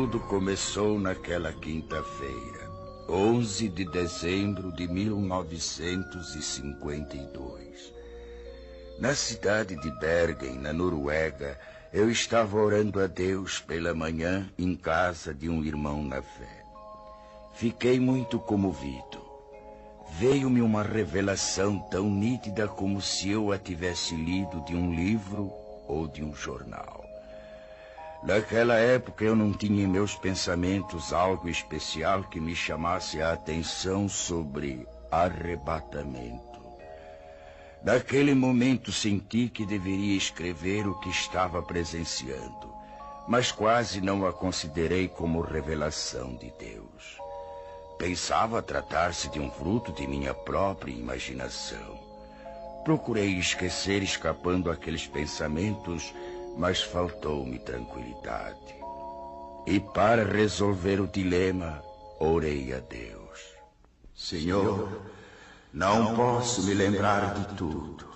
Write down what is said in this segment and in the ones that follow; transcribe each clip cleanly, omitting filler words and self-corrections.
Tudo começou naquela quinta-feira, 11 de dezembro de 1952. Na cidade de Bergen, na Noruega, eu estava orando a Deus pela manhã em casa de um irmão na fé. Fiquei muito comovido. Veio-me uma revelação tão nítida como se eu a tivesse lido de um livro ou de um jornal. Naquela época eu não tinha em meus pensamentos algo especial que me chamasse a atenção sobre arrebatamento. Naquele momento senti que deveria escrever o que estava presenciando, mas quase não a considerei como revelação de Deus. Pensava tratar-se de um fruto de minha própria imaginação. Procurei esquecer escapando aqueles pensamentos, mas faltou-me tranquilidade. E para resolver o dilema, orei a Deus. Senhor, não posso me lembrar de tudo,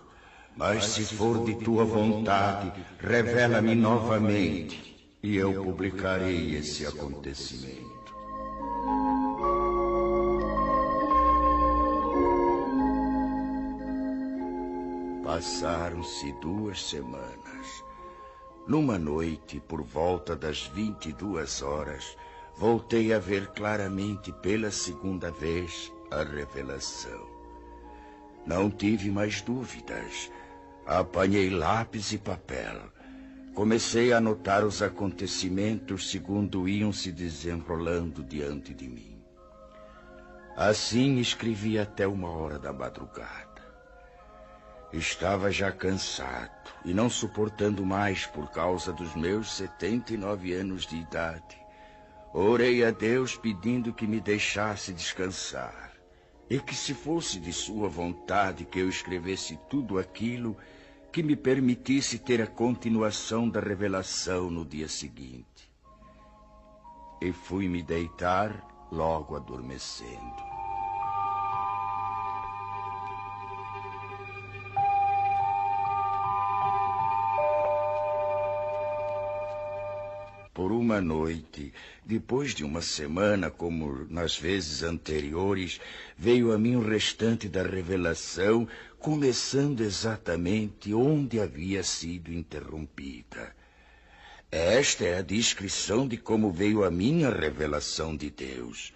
mas se for de tua vontade, revela-me novamente e eu publicarei esse acontecimento. Passaram-se 2 semanas. Numa noite, por volta das 22 horas, voltei a ver claramente pela segunda vez a revelação. Não tive mais dúvidas. Apanhei lápis e papel. Comecei a anotar os acontecimentos segundo iam se desenrolando diante de mim. Assim escrevi até 1h da madrugada. Estava já cansado e não suportando mais por causa dos meus 79 anos de idade. Orei a Deus pedindo que me deixasse descansar e que, se fosse de sua vontade que eu escrevesse tudo aquilo, que me permitisse ter a continuação da revelação no dia seguinte. E fui me deitar logo adormecendo. Por uma noite, depois de uma semana, como nas vezes anteriores, veio a mim o restante da revelação, começando exatamente onde havia sido interrompida. Esta é a descrição de como veio a mim a revelação de Deus.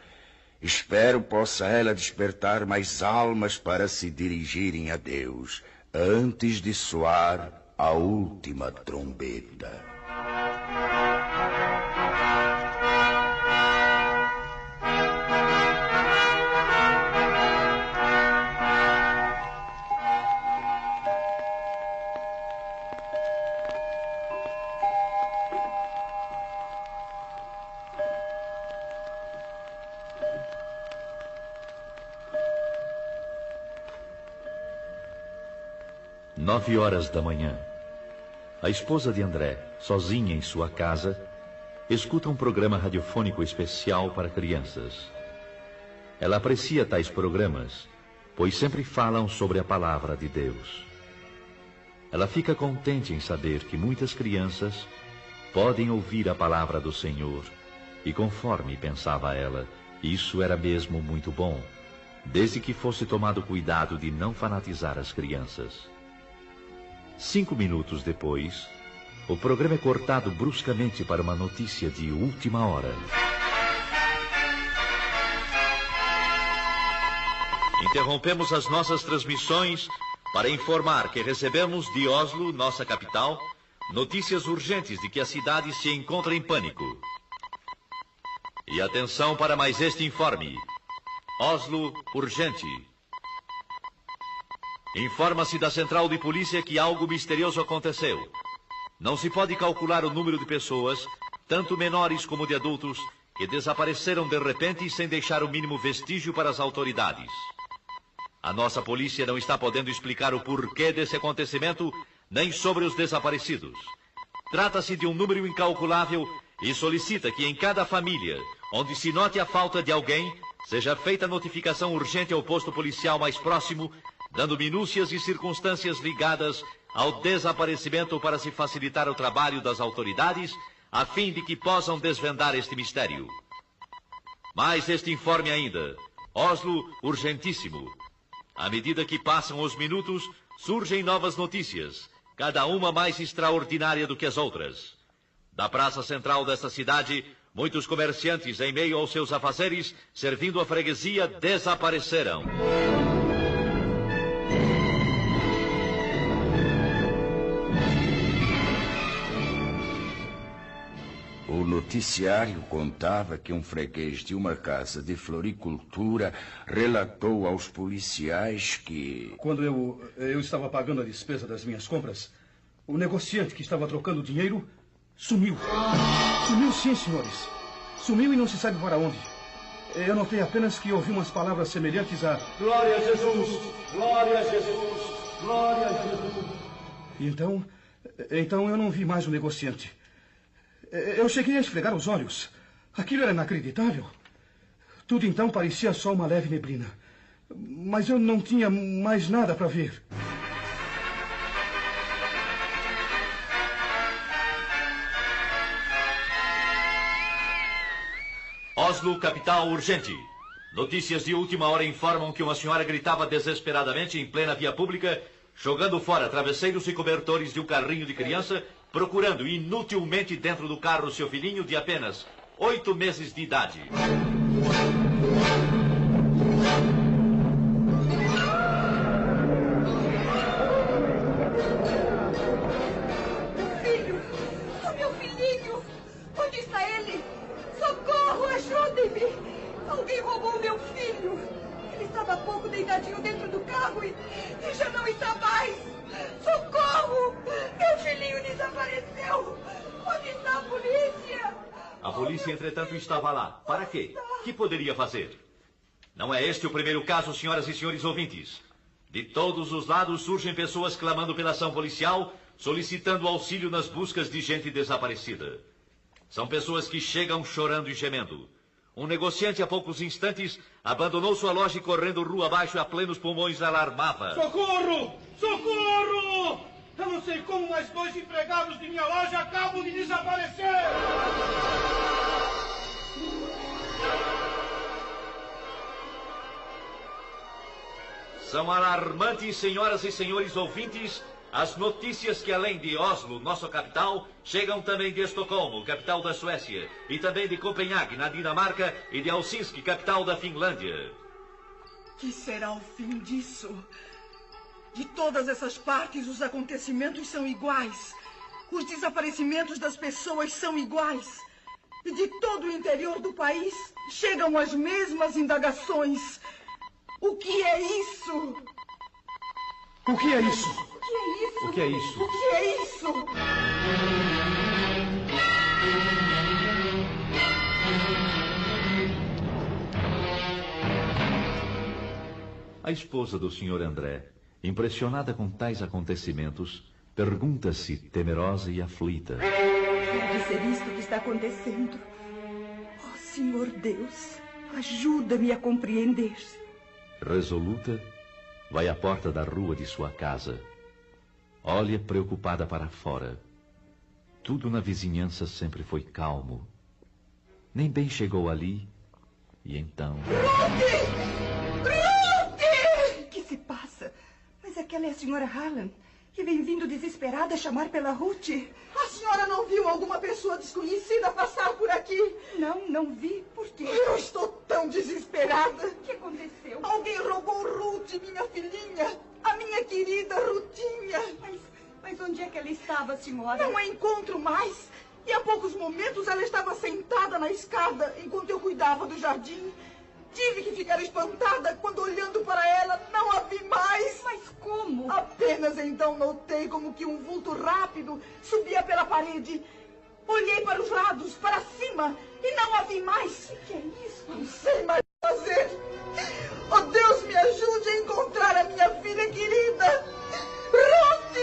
Espero possa ela despertar mais almas para se dirigirem a Deus, antes de soar a última trombeta. Nove horas da manhã. A esposa de André, sozinha em sua casa, escuta um programa radiofônico especial para crianças. Ela aprecia tais programas, pois sempre falam sobre a palavra de Deus. Ela fica contente em saber que muitas crianças podem ouvir a palavra do Senhor, e conforme pensava ela, isso era mesmo muito bom, desde que fosse tomado cuidado de não fanatizar as crianças. 5 minutos depois, o programa é cortado bruscamente para uma notícia de última hora. Interrompemos as nossas transmissões para informar que recebemos de Oslo, nossa capital, notícias urgentes de que a cidade se encontra em pânico. E atenção para mais este informe. Oslo, urgente. Informa-se da central de polícia que algo misterioso aconteceu. Não se pode calcular o número de pessoas, tanto menores como de adultos, que desapareceram de repente sem deixar o mínimo vestígio para as autoridades. A nossa polícia não está podendo explicar o porquê desse acontecimento, nem sobre os desaparecidos. Trata-se de um número incalculável e solicita que em cada família, onde se note a falta de alguém, seja feita notificação urgente ao posto policial mais próximo, dando minúcias e circunstâncias ligadas ao desaparecimento para se facilitar o trabalho das autoridades, a fim de que possam desvendar este mistério. Mais este informe ainda. Oslo, urgentíssimo. À medida que passam os minutos, surgem novas notícias, cada uma mais extraordinária do que as outras. Da praça central desta cidade, muitos comerciantes, em meio aos seus afazeres, servindo a freguesia, desapareceram. O noticiário contava que um freguês de uma casa de floricultura relatou aos policiais que... Quando eu estava pagando a despesa das minhas compras, o negociante que estava trocando dinheiro sumiu. Sumiu sim, senhores. Sumiu e não se sabe para onde. Eu notei apenas que ouvi umas palavras semelhantes a... Glória a Jesus! Glória a Jesus! Glória a Jesus! Então eu não vi mais o negociante. Eu cheguei a esfregar os olhos. Aquilo era inacreditável. Tudo então parecia só uma leve neblina. Mas eu não tinha mais nada para ver. Oslo, capital, urgente. Notícias de última hora informam que uma senhora gritava desesperadamente em plena via pública, jogando fora travesseiros e cobertores de um carrinho de criança, procurando inutilmente dentro do carro seu filhinho de apenas 8 meses de idade. Meu filhinho! Onde está ele? Socorro, ajudem-me! Alguém roubou meu filho! Ele estava há pouco deitadinho dentro do carro e já não está mais! Socorro! Meu filhinho desapareceu! Onde está a polícia? A polícia, entretanto, estava lá. Para quê? Que poderia fazer? Não é este o primeiro caso, senhoras e senhores ouvintes. De todos os lados surgem pessoas clamando pela ação policial, solicitando auxílio nas buscas de gente desaparecida. São pessoas que chegam chorando e gemendo. Um negociante, há poucos instantes, abandonou sua loja e, correndo rua abaixo a plenos pulmões, alarmava. Socorro! Socorro! Eu não sei como, mas 2 empregados de minha loja acabam de desaparecer! São alarmantes, senhoras e senhores ouvintes, as notícias que, além de Oslo, nossa capital, chegam também de Estocolmo, capital da Suécia, e também de Copenhague, na Dinamarca, e de Helsinki, capital da Finlândia. Que será o fim disso? De todas essas partes, os acontecimentos são iguais. Os desaparecimentos das pessoas são iguais. E de todo o interior do país, chegam as mesmas indagações. O que é isso? O que é isso? O que é isso? O que é isso? O que é isso? A esposa do Sr. André, impressionada com tais acontecimentos, pergunta-se, temerosa e aflita. Deve ser isto que está acontecendo. Oh, Senhor Deus, ajuda-me a compreender. Resoluta, vai à porta da rua de sua casa. Olha preocupada para fora. Tudo na vizinhança sempre foi calmo. Nem bem chegou ali, e então... Ruth! Ruth! O que se passa? Mas aquela é a senhora Hallam, que vem vindo desesperada chamar pela Ruth. A senhora não viu alguma pessoa desconhecida passar por aqui? Não vi. Por quê? Eu estou tão desesperada. O que aconteceu? Alguém roubou Ruth, minha filhinha. A minha querida Rutinha. Mas onde é que ela estava, senhora? Não a encontro mais. E há poucos momentos ela estava sentada na escada enquanto eu cuidava do jardim. Tive que ficar espantada quando, olhando para ela, não a vi mais. Mas como? Apenas então notei como que um vulto rápido subia pela parede. Olhei para os lados, para cima, e não a vi mais. O que é isso? Não sei mais o que fazer. Oh, Deus, me ajude a encontrar a minha filha querida. Ruth!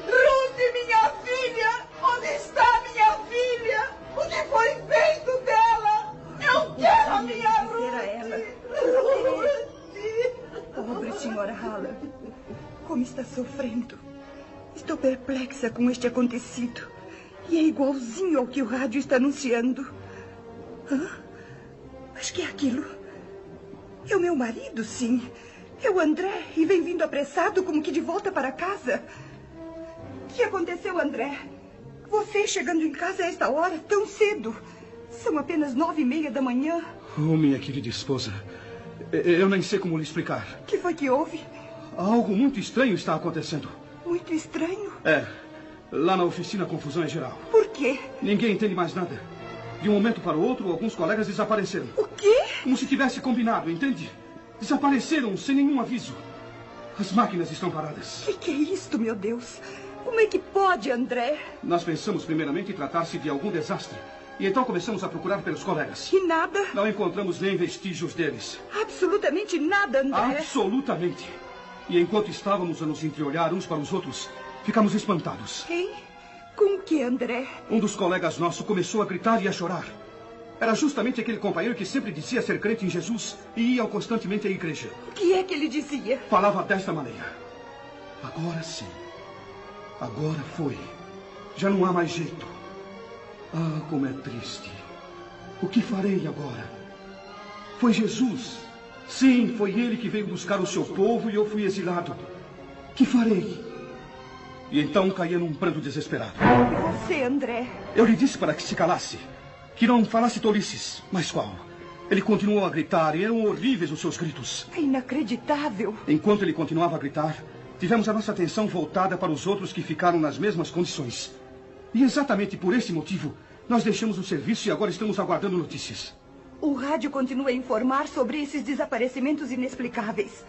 Ruth, minha filha! Onde está minha filha? O que foi feito dela? Eu quero a minha Ruth! Ruth! Pobre senhora Hallam, como está sofrendo. Estou perplexa com este acontecido. E é igualzinho ao que o rádio está anunciando. Hã? Mas que é aquilo? É o meu marido, sim. É o André, e vem vindo apressado como que de volta para casa. O que aconteceu, André? Você chegando em casa a esta hora, tão cedo. São apenas 9:30 da manhã. Oh, minha querida esposa, eu nem sei como lhe explicar. O que foi que houve? Algo muito estranho está acontecendo. Muito estranho? É, lá na oficina a confusão é geral. Por quê? Ninguém entende mais nada. De um momento para o outro, alguns colegas desapareceram. O quê? Como se tivesse combinado, entende? Desapareceram sem nenhum aviso. As máquinas estão paradas. O que é isto, meu Deus? Como é que pode, André? Nós pensamos primeiramente em tratar-se de algum desastre. E então começamos a procurar pelos colegas. E nada? Não encontramos nem vestígios deles. Absolutamente nada, André. Absolutamente. E enquanto estávamos a nos entreolhar uns para os outros, ficamos espantados. Quem? Com o que, André? Um dos colegas nossos começou a gritar e a chorar. Era justamente aquele companheiro que sempre dizia ser crente em Jesus e ia constantemente à igreja. O que é que ele dizia? Falava desta maneira. Agora sim. Agora foi. Já não há mais jeito. Ah, como é triste. O que farei agora? Foi Jesus. Sim, foi ele que veio buscar o seu povo e eu fui exilado. Que farei? E então caía num pranto desesperado. E você, André? Eu lhe disse para que se calasse. Que não falasse tolices. Mas qual? Ele continuou a gritar e eram horríveis os seus gritos. É inacreditável. Enquanto ele continuava a gritar, tivemos a nossa atenção voltada para os outros que ficaram nas mesmas condições. E exatamente por esse motivo, nós deixamos o serviço e agora estamos aguardando notícias. O rádio continua a informar sobre esses desaparecimentos inexplicáveis.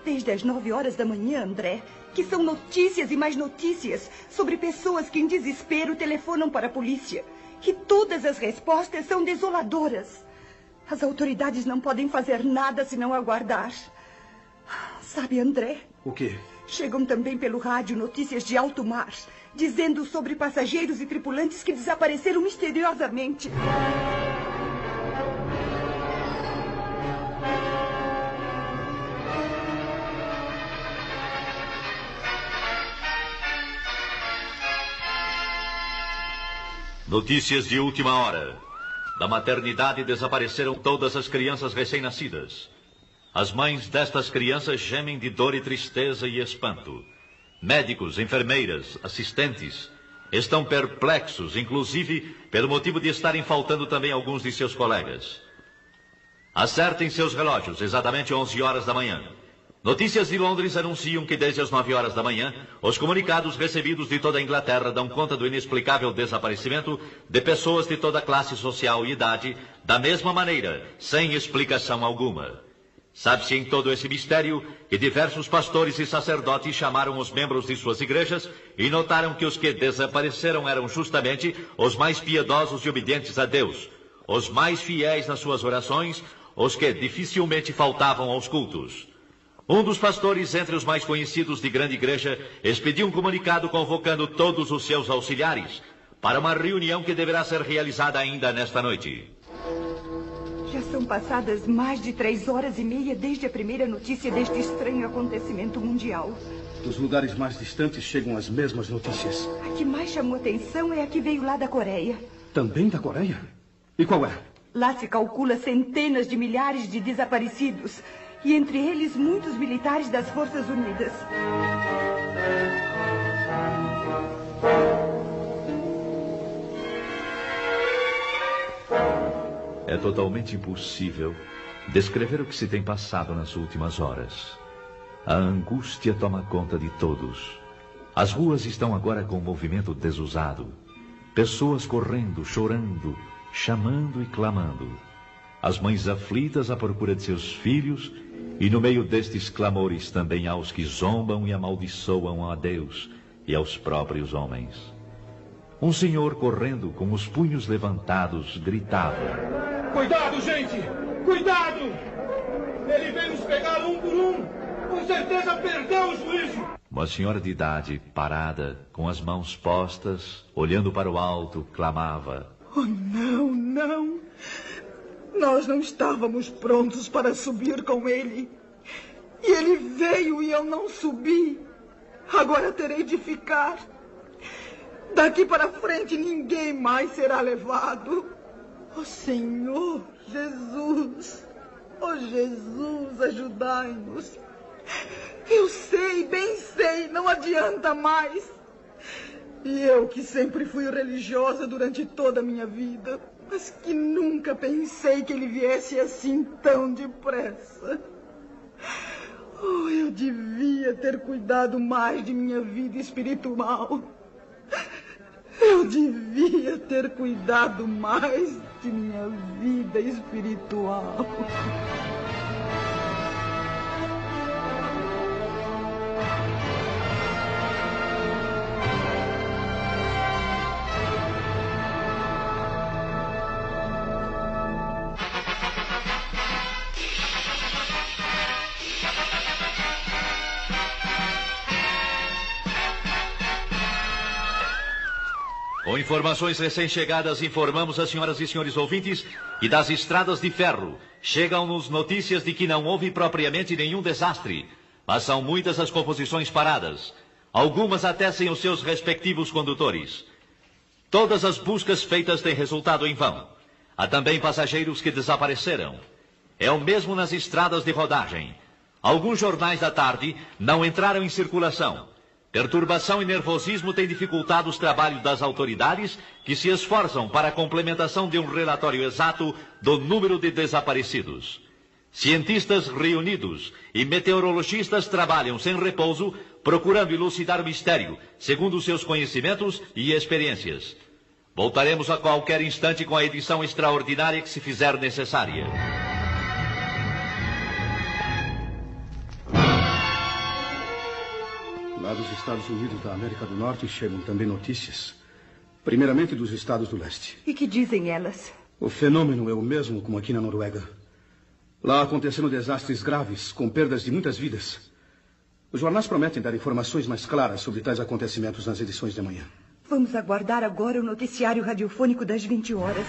Desde as 9 da manhã, André, que são notícias e mais notícias sobre pessoas que em desespero telefonam para a polícia. E todas as respostas são desoladoras. As autoridades não podem fazer nada senão aguardar. Sabe, André? O quê? Chegam também pelo rádio notícias de alto mar, dizendo sobre passageiros e tripulantes que desapareceram misteriosamente. Notícias de última hora. Da maternidade desapareceram todas as crianças recém-nascidas. As mães destas crianças gemem de dor e tristeza e espanto. Médicos, enfermeiras, assistentes estão perplexos, inclusive pelo motivo de estarem faltando também alguns de seus colegas. Acertem seus relógios, exatamente 11 da manhã. Notícias de Londres anunciam que desde as 9 da manhã, os comunicados recebidos de toda a Inglaterra dão conta do inexplicável desaparecimento de pessoas de toda classe social e idade, da mesma maneira, sem explicação alguma. Sabe-se em todo esse mistério que diversos pastores e sacerdotes chamaram os membros de suas igrejas e notaram que os que desapareceram eram justamente os mais piedosos e obedientes a Deus, os mais fiéis nas suas orações, os que dificilmente faltavam aos cultos. Um dos pastores, entre os mais conhecidos de grande igreja, expediu um comunicado convocando todos os seus auxiliares para uma reunião que deverá ser realizada ainda nesta noite. Já são passadas mais de 3h30 desde a primeira notícia deste estranho acontecimento mundial. Dos lugares mais distantes chegam as mesmas notícias. A que mais chamou atenção é a que veio lá da Coreia. Também da Coreia? E qual é? Lá se calcula centenas de milhares de desaparecidos. E entre eles, muitos militares das Forças Unidas. É totalmente impossível descrever o que se tem passado nas últimas horas. A angústia toma conta de todos. As ruas estão agora com um movimento desusado. Pessoas correndo, chorando, chamando e clamando. As mães aflitas à procura de seus filhos, e no meio destes clamores também há os que zombam e amaldiçoam a Deus e aos próprios homens. Um senhor correndo com os punhos levantados gritava: Cuidado, gente! Cuidado! Ele vem nos pegar um por um! Com certeza perdeu o juízo! Uma senhora de idade, parada, com as mãos postas, olhando para o alto, clamava: Oh, não, não! Nós não estávamos prontos para subir com ele. E ele veio e eu não subi. Agora terei de ficar. Daqui para frente ninguém mais será levado. Ó Senhor Jesus, ó Jesus, ajudai-nos. Eu sei, bem sei, não adianta mais. E eu que sempre fui religiosa durante toda a minha vida, mas que nunca pensei que ele viesse assim tão depressa. Oh, eu devia ter cuidado mais de minha vida espiritual. Eu devia ter cuidado mais de minha vida espiritual. Com informações recém-chegadas, informamos as senhoras e senhores ouvintes que das estradas de ferro chegam-nos notícias de que não houve propriamente nenhum desastre, mas são muitas as composições paradas, algumas até sem os seus respectivos condutores. Todas as buscas feitas têm resultado em vão. Há também passageiros que desapareceram. É o mesmo nas estradas de rodagem. Alguns jornais da tarde não entraram em circulação. Perturbação e nervosismo têm dificultado os trabalhos das autoridades, que se esforçam para a complementação de um relatório exato do número de desaparecidos. Cientistas reunidos e meteorologistas trabalham sem repouso, procurando elucidar o mistério, segundo seus conhecimentos e experiências. Voltaremos a qualquer instante com a edição extraordinária que se fizer necessária. Lá dos Estados Unidos da América do Norte chegam também notícias. Primeiramente dos Estados do Leste. E que dizem elas? O fenômeno é o mesmo como aqui na Noruega. Lá aconteceram desastres graves, com perdas de muitas vidas. Os jornais prometem dar informações mais claras sobre tais acontecimentos nas edições de amanhã. Vamos aguardar agora o noticiário radiofônico das 20 horas.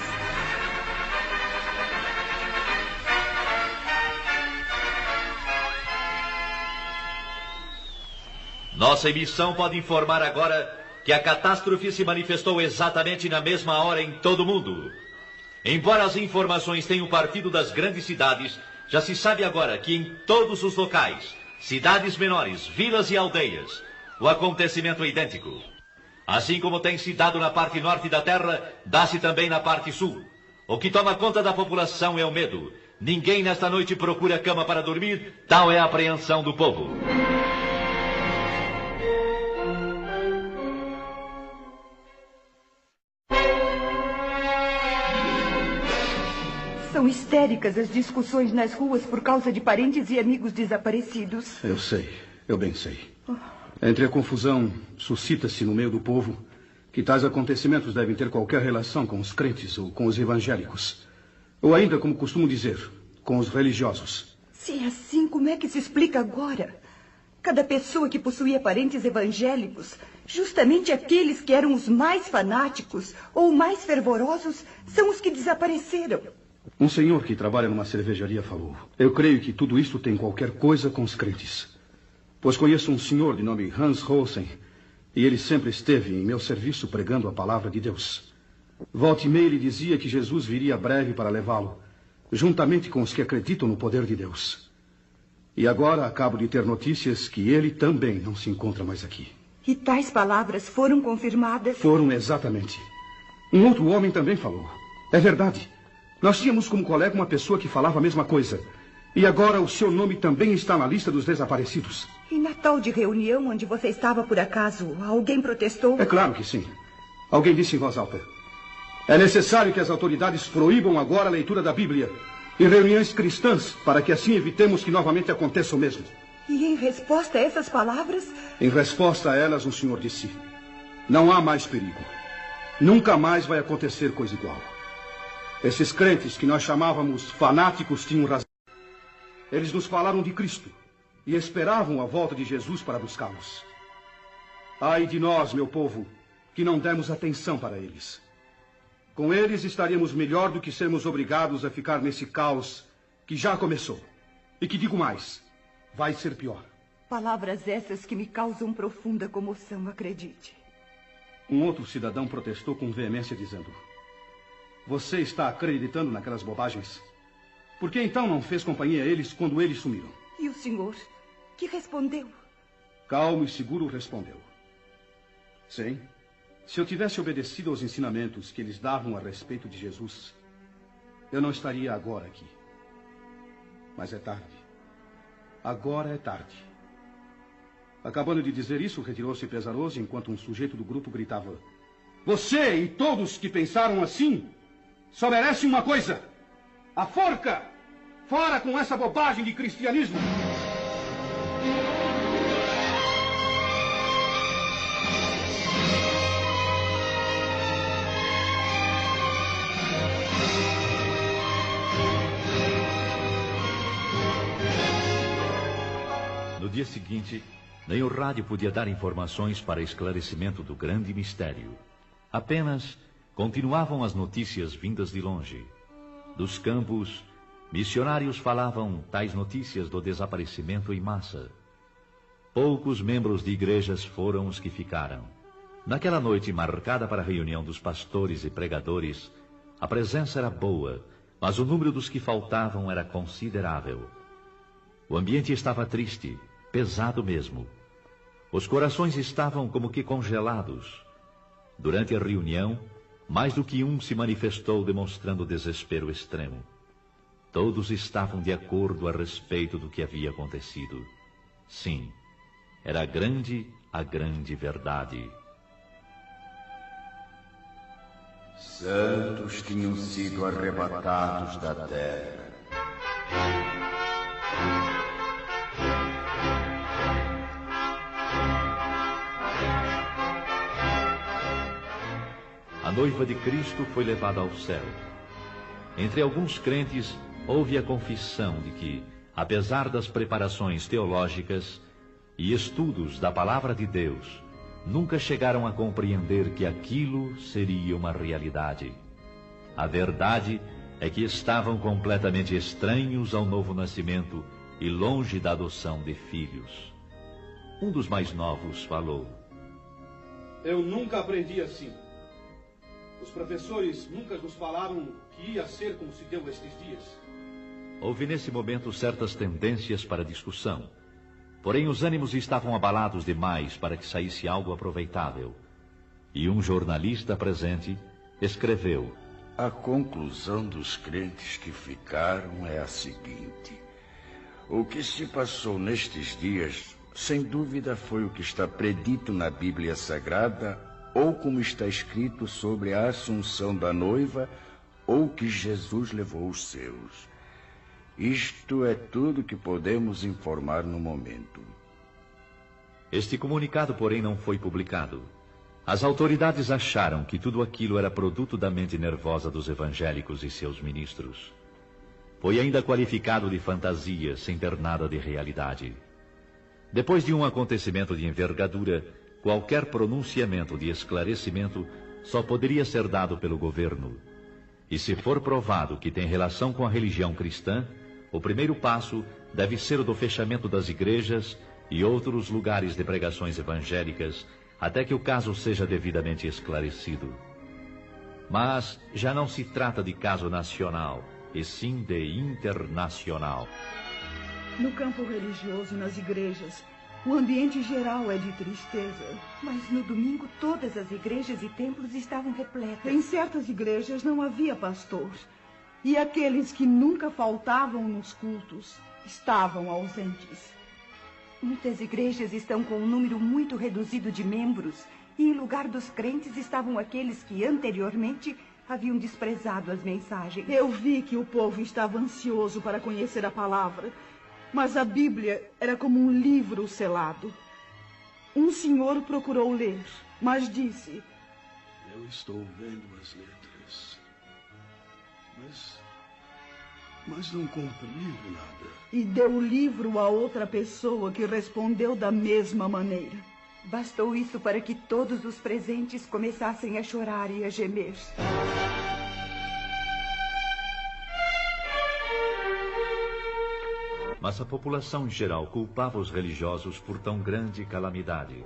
Nossa emissão pode informar agora que a catástrofe se manifestou exatamente na mesma hora em todo o mundo. Embora as informações tenham partido das grandes cidades, já se sabe agora que em todos os locais, cidades menores, vilas e aldeias, o acontecimento é idêntico. Assim como tem se dado na parte norte da Terra, dá-se também na parte sul. O que toma conta da população é o medo. Ninguém nesta noite procura cama para dormir, tal é a apreensão do povo. São histéricas as discussões nas ruas por causa de parentes e amigos desaparecidos. Eu sei, eu bem sei. Entre a confusão, suscita-se no meio do povo que tais acontecimentos devem ter qualquer relação com os crentes ou com os evangélicos. Ou ainda, como costumo dizer, com os religiosos. Se é assim, como é que se explica agora? Cada pessoa que possuía parentes evangélicos, justamente aqueles que eram os mais fanáticos ou mais fervorosos, são os que desapareceram. Um senhor que trabalha numa cervejaria falou: eu creio que tudo isto tem qualquer coisa com os crentes. Pois conheço um senhor de nome Hans Rosen, e ele sempre esteve em meu serviço pregando a palavra de Deus. Volta e meia ele dizia que Jesus viria breve para levá-lo, juntamente com os que acreditam no poder de Deus. E agora acabo de ter notícias que ele também não se encontra mais aqui. E tais palavras foram confirmadas? Foram, exatamente. Um outro homem também falou. É verdade. Nós tínhamos como colega uma pessoa que falava a mesma coisa. E agora o seu nome também está na lista dos desaparecidos. E na tal de reunião onde você estava por acaso, alguém protestou? É claro que sim. Alguém disse em voz alta: é necessário que as autoridades proíbam agora a leitura da Bíblia em reuniões cristãs, para que assim evitemos que novamente aconteça o mesmo. E em resposta a essas palavras? Em resposta a elas, o senhor disse: não há mais perigo. Nunca mais vai acontecer coisa igual. Esses crentes que nós chamávamos fanáticos tinham razão. Eles nos falaram de Cristo e esperavam a volta de Jesus para buscá-los. Ai de nós, meu povo, que não demos atenção para eles. Com eles estaríamos melhor do que sermos obrigados a ficar nesse caos que já começou. E que digo mais, vai ser pior. Palavras essas que me causam profunda comoção, acredite. Um outro cidadão protestou com veemência, dizendo: você está acreditando naquelas bobagens? Por que então não fez companhia a eles quando eles sumiram? E o senhor, que respondeu? Calmo e seguro respondeu: sim, se eu tivesse obedecido aos ensinamentos que eles davam a respeito de Jesus, eu não estaria agora aqui. Mas é tarde. Agora é tarde. Acabando de dizer isso, retirou-se pesaroso enquanto um sujeito do grupo gritava: você e todos que pensaram assim só merecem uma coisa: a forca! Fora com essa bobagem de cristianismo! No dia seguinte, nem o rádio podia dar informações para esclarecimento do grande mistério. Apenas continuavam as notícias vindas de longe. Dos campos, missionários falavam tais notícias do desaparecimento em massa. Poucos membros de igrejas foram os que ficaram. Naquela noite marcada para a reunião dos pastores e pregadores, a presença era boa, mas o número dos que faltavam era considerável. O ambiente estava triste, pesado mesmo. Os corações estavam como que congelados. Durante a reunião, mais do que um se manifestou demonstrando desespero extremo. Todos estavam de acordo a respeito do que havia acontecido. Sim, era grande a grande verdade. Santos tinham sido arrebatados da terra. A noiva de Cristo foi levada ao céu. Entre alguns crentes, houve a confissão de que, apesar das preparações teológicas e estudos da palavra de Deus, nunca chegaram a compreender que aquilo seria uma realidade. A verdade é que estavam completamente estranhos ao novo nascimento e longe da adoção de filhos. Um dos mais novos falou: eu nunca aprendi assim. Os professores nunca nos falaram que ia ser como se deu estes dias. Houve nesse momento certas tendências para discussão. Porém, os ânimos estavam abalados demais para que saísse algo aproveitável. E um jornalista presente escreveu: a conclusão dos crentes que ficaram é a seguinte: o que se passou nestes dias, sem dúvida, foi o que está predito na Bíblia Sagrada, ou como está escrito sobre a assunção da noiva, ou que Jesus levou os seus. Isto é tudo que podemos informar no momento. Este comunicado, porém, não foi publicado. As autoridades acharam que tudo aquilo era produto da mente nervosa dos evangélicos e seus ministros. Foi ainda qualificado de fantasia, sem ter nada de realidade. Depois de um acontecimento de envergadura, qualquer pronunciamento de esclarecimento só poderia ser dado pelo governo. E se for provado que tem relação com a religião cristã, o primeiro passo deve ser o do fechamento das igrejas e outros lugares de pregações evangélicas, até que o caso seja devidamente esclarecido. Mas já não se trata de caso nacional, e sim de internacional. No campo religioso, nas igrejas, o ambiente geral é de tristeza. Mas no domingo todas as igrejas e templos estavam repletas. Em certas igrejas não havia pastor. E aqueles que nunca faltavam nos cultos estavam ausentes. Muitas igrejas estão com um número muito reduzido de membros. E em lugar dos crentes estavam aqueles que anteriormente haviam desprezado as mensagens. Eu vi que o povo estava ansioso para conhecer a palavra. Mas a Bíblia era como um livro selado. Um senhor procurou ler, mas disse: eu estou vendo as letras, mas não compreendo nada. E deu o livro a outra pessoa que respondeu da mesma maneira. Bastou isso para que todos os presentes começassem a chorar e a gemer. Mas a população em geral culpava os religiosos por tão grande calamidade.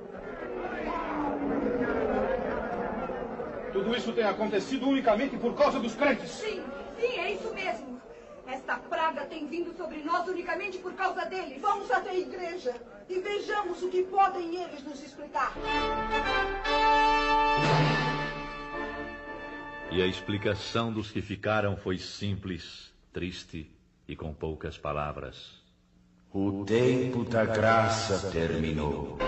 tudo isso tem acontecido unicamente por causa dos crentes. Sim, é isso mesmo. Esta praga tem vindo sobre nós unicamente por causa deles. Vamos até a igreja e vejamos o que podem eles nos explicar. E a explicação dos que ficaram foi simples, triste e com poucas palavras. O tempo da graça terminou.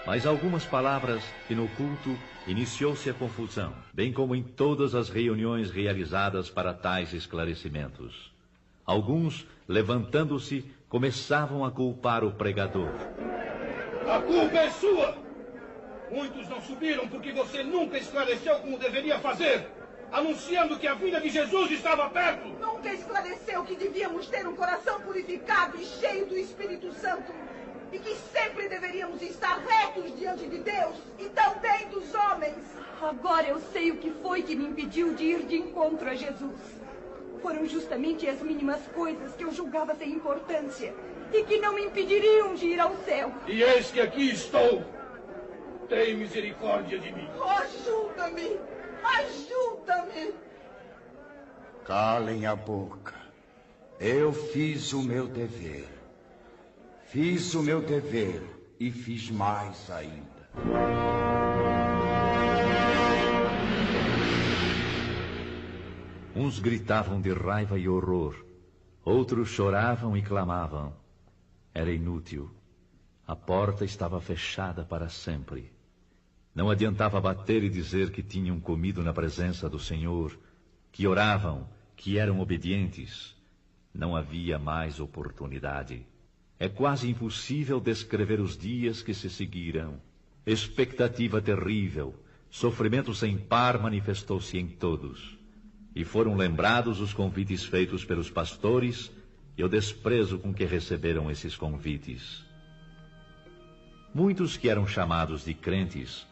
Mas algumas palavras e no culto iniciou-se a confusão, bem como em todas as reuniões realizadas para tais esclarecimentos. Alguns, levantando-se, começavam a culpar o pregador. A culpa é sua! Muitos não subiram porque você nunca esclareceu como deveria fazer, anunciando que a vinda de Jesus estava perto. Nunca esclareceu que devíamos ter um coração purificado e cheio do Espírito Santo. E que sempre deveríamos estar retos diante de Deus e também dos homens. Agora eu sei o que foi que me impediu de ir de encontro a Jesus. Foram justamente as mínimas coisas que eu julgava sem importância e que não me impediriam de ir ao céu. E eis que aqui estou. Tem misericórdia de mim. Ajuda-me! Ajuda-me! Calem a boca. Eu fiz o meu dever. Fiz o meu dever e fiz mais ainda. Uns gritavam de raiva e horror, outros choravam e clamavam. Era inútil. A porta estava fechada para sempre. Não adiantava bater e dizer que tinham comido na presença do Senhor, que oravam, que eram obedientes. Não havia mais oportunidade. É quase impossível descrever os dias que se seguiram. Expectativa terrível, sofrimento sem par manifestou-se em todos. E foram lembrados os convites feitos pelos pastores e o desprezo com que receberam esses convites. Muitos que eram chamados de crentes,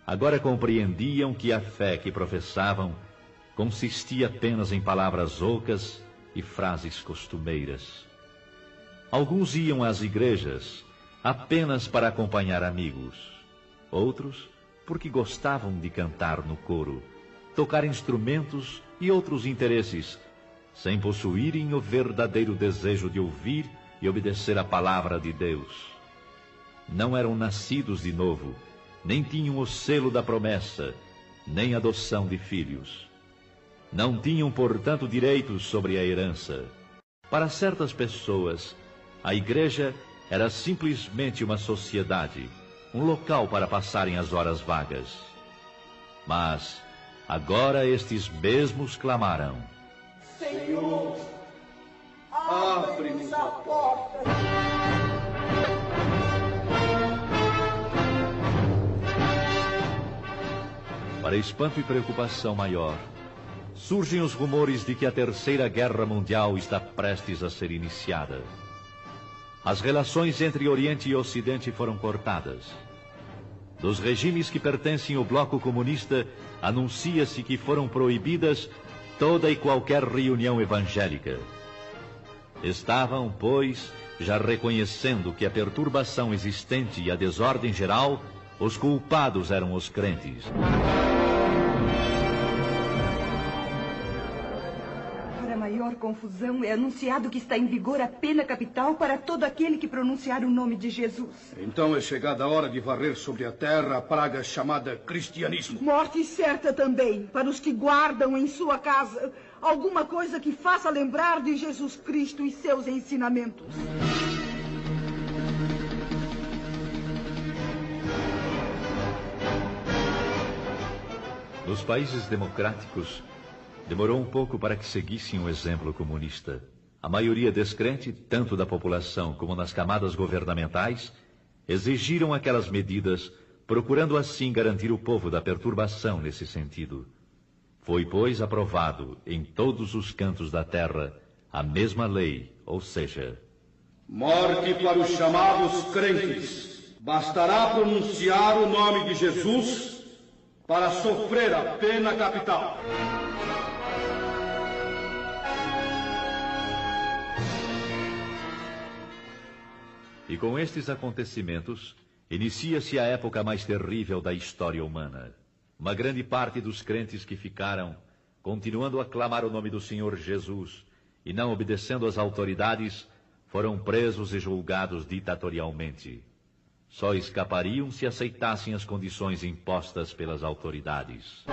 agora compreendiam que a fé que professavam consistia apenas em palavras ocas e frases costumeiras. Alguns iam às igrejas apenas para acompanhar amigos. Outros, porque gostavam de cantar no coro, tocar instrumentos e outros interesses, sem possuírem o verdadeiro desejo de ouvir e obedecer a palavra de Deus. Não eram nascidos de novo, nem tinham o selo da promessa, nem adoção de filhos. Não tinham, portanto, direitos sobre a herança. Para certas pessoas, a igreja era simplesmente uma sociedade, um local para passarem as horas vagas. Mas agora estes mesmos clamaram: Senhor, abre-nos a porta. Para espanto e preocupação maior, surgem os rumores de que a Terceira Guerra Mundial está prestes a ser iniciada. As relações entre Oriente e Ocidente foram cortadas. Dos regimes que pertencem ao bloco comunista, anuncia-se que foram proibidas toda e qualquer reunião evangélica. Estavam, pois, já reconhecendo que a perturbação existente e a desordem geral, os culpados eram os crentes. Maior confusão, é anunciado que está em vigor a pena capital para todo aquele que pronunciar o nome de Jesus. Então é chegada a hora de varrer sobre a terra a praga chamada cristianismo. Morte certa também, para os que guardam em sua casa alguma coisa que faça lembrar de Jesus Cristo e seus ensinamentos. Nos países democráticos, demorou um pouco para que seguissem o exemplo comunista. A maioria descrente, tanto da população como nas camadas governamentais, exigiram aquelas medidas, procurando assim garantir o povo da perturbação nesse sentido. Foi, pois, aprovado em todos os cantos da terra a mesma lei, ou seja, morte para os chamados crentes. Bastará pronunciar o nome de Jesus para sofrer a pena capital. E com estes acontecimentos, Inicia-se a época mais terrível da história humana. Uma grande parte dos crentes que ficaram, continuando a clamar o nome do Senhor Jesus e não obedecendo às autoridades, foram presos e julgados ditatorialmente. Só escapariam se aceitassem as condições impostas pelas autoridades.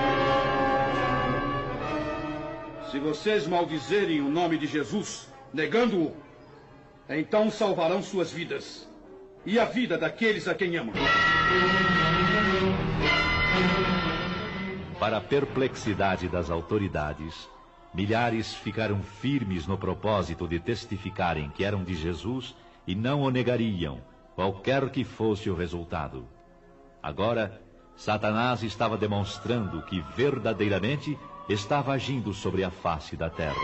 Se vocês maldizerem o nome de Jesus, negando-o, então salvarão suas vidas e a vida daqueles a quem amam. Para a perplexidade das autoridades, milhares ficaram firmes no propósito de testificarem que eram de Jesus e não o negariam, qualquer que fosse o resultado. Agora, Satanás estava demonstrando que verdadeiramente estava agindo sobre a face da terra.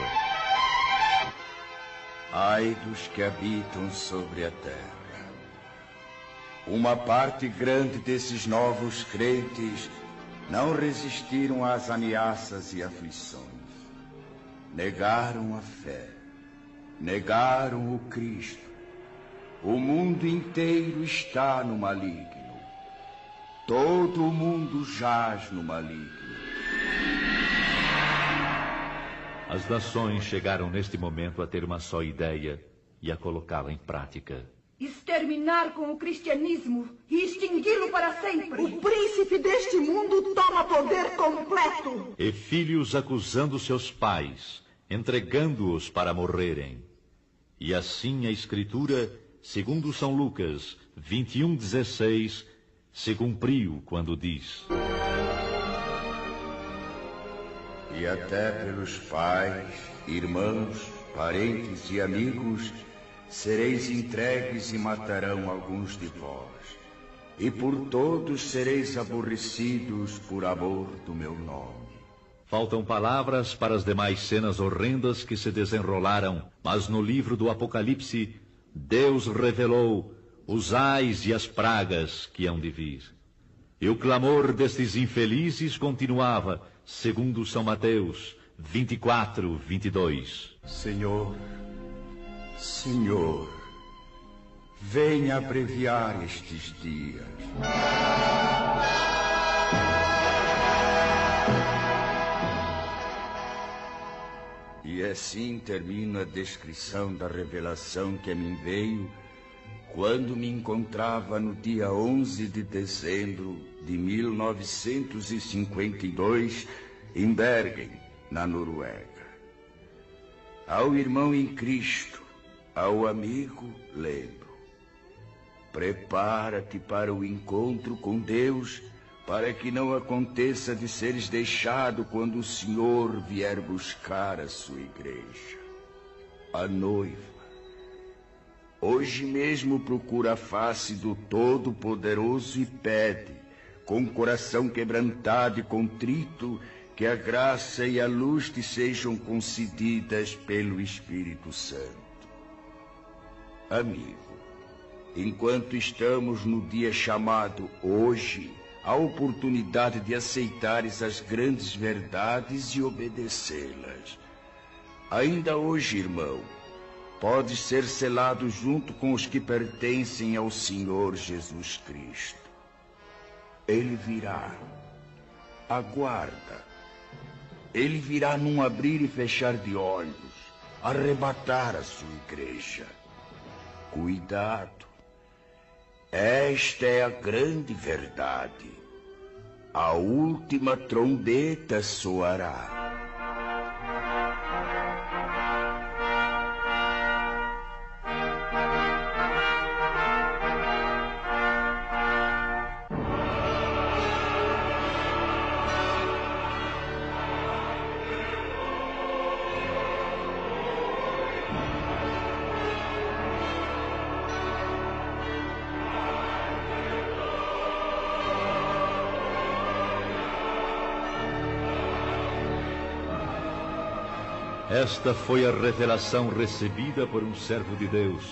Ai dos que habitam sobre a terra. Uma parte grande desses novos crentes não resistiram às ameaças e aflições. Negaram a fé. Negaram o Cristo. O mundo inteiro está no maligno. Todo o mundo jaz no maligno. As nações chegaram neste momento a ter uma só ideia e a colocá-la em prática. Exterminar com o cristianismo e extingui-lo para sempre. O príncipe deste mundo toma poder completo. E filhos acusando seus pais, entregando-os para morrerem. E assim a Escritura, segundo São Lucas 21:16, se cumpriu quando diz: E até pelos pais, irmãos, parentes e amigos sereis entregues e matarão alguns de vós. E por todos sereis aborrecidos por amor do meu nome. Faltam palavras para as demais cenas horrendas que se desenrolaram, mas no livro do Apocalipse, Deus revelou os ais e as pragas que hão de vir. E o clamor destes infelizes continuava, segundo São Mateus 24:22. Senhor, Senhor, venha abreviar estes dias. E assim termino a descrição da revelação que a mim veio quando me encontrava no dia 11 de dezembro de 1952 em Bergen, na Noruega. Ao irmão em Cristo, ao amigo, lembro: prepara-te para o encontro com Deus, para que não aconteça de seres deixado quando o Senhor vier buscar a sua igreja. A noiva hoje mesmo procura a face do Todo-Poderoso e pede, com o coração quebrantado e contrito, que a graça e a luz te sejam concedidas pelo Espírito Santo. Amigo, enquanto estamos no dia chamado hoje, há oportunidade de aceitares as grandes verdades e obedecê-las. Ainda hoje, irmão, podes ser selado junto com os que pertencem ao Senhor Jesus Cristo. Ele virá. Aguarda. Ele virá num abrir e fechar de olhos, arrebatar a sua igreja. Cuidado. Esta é a grande verdade. A última trombeta soará. Esta foi a revelação recebida por um servo de Deus,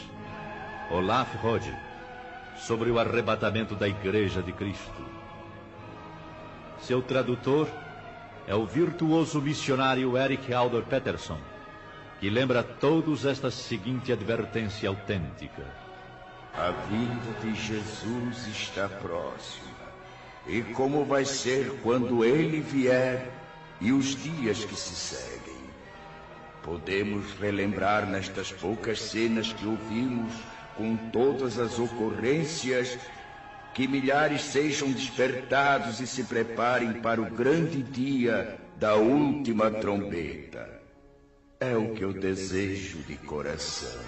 Olaf Rode, sobre o arrebatamento da Igreja de Cristo. Seu tradutor é o virtuoso missionário Erik Alder Peterson, que lembra a todos esta seguinte advertência autêntica: A vinda de Jesus está próxima. E como vai ser quando ele vier e os dias que se seguem? Podemos relembrar nestas poucas cenas que ouvimos, com todas as ocorrências, que milhares sejam despertados e se preparem para o grande dia da última trombeta. É o que eu desejo de coração.